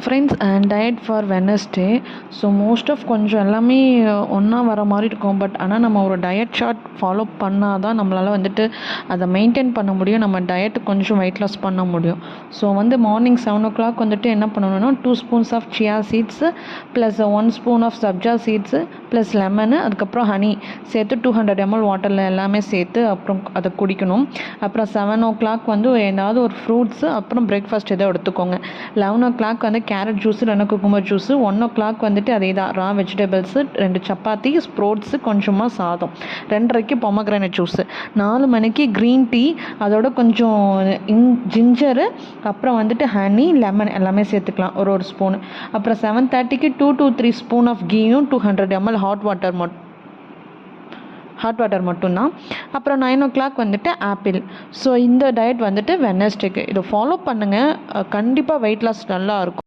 Friends diet for Wednesday. So most of கொஞ்சம் எல்லாமே ஒன்றா வர மாதிரி இருக்கும். பட் ஆனால் நம்ம ஒரு டயட் சார்ட் ஃபாலோ பண்ணால் தான் நம்மளால் வந்துட்டு அதை மெயின்டைன் பண்ண முடியும். நம்ம டயட்டு கொஞ்சம் வெயிட் லாஸ் பண்ண முடியும். ஸோ வந்து மார்னிங் 7 o'clock வந்துட்டு என்ன பண்ணணும்னா 2 spoons of chia seeds plus 1 spoon of sabja seeds plus lemon அதுக்கப்புறம் ஹனி சேர்த்து 200 ml வாட்டரில் எல்லாமே சேர்த்து அப்புறம் அதை குடிக்கணும். அப்புறம் 7 o'clock வந்து ஏதாவது ஒரு ஃப்ரூட்ஸு அப்புறம் பிரேக்ஃபாஸ்ட் ஏதோ எடுத்துக்கோங்க. 11 o'clock வந்து கேரட் ஜூஸு இல்லைன்னா குக்கும்பர் ஜூஸு. 1 o'clock வந்துட்டு அதே தான் ரா வெஜிடபிள்ஸு 2 சப்பாத்தி ஸ்ப்ரோட்ஸு கொஞ்சமாக சாதம். 2:30க்கு பொமக்ரானட் ஜூஸு. 4 மணிக்கு க்ரீன் டீ அதோட கொஞ்சம் ஜிஞ்சரு அப்புறம் வந்துட்டு ஹனி லெமன் எல்லாமே சேர்த்துக்கலாம் ஒரு ஸ்பூனு. அப்புறம் 7:30க்கு 2 to 3 spoon ஆஃப் கீயும் 200 ml ஹாட் வாட்டர் மட்டும்தான். அப்புறம் 9 o'clock வந்துட்டு ஆப்பிள். ஸோ இந்த டயட் வந்துட்டு வெனஸ்டேக்கு இதை ஃபாலோ பண்ணுங்கள். கண்டிப்பாக வெயிட் லாஸ் நல்லா இருக்கும்.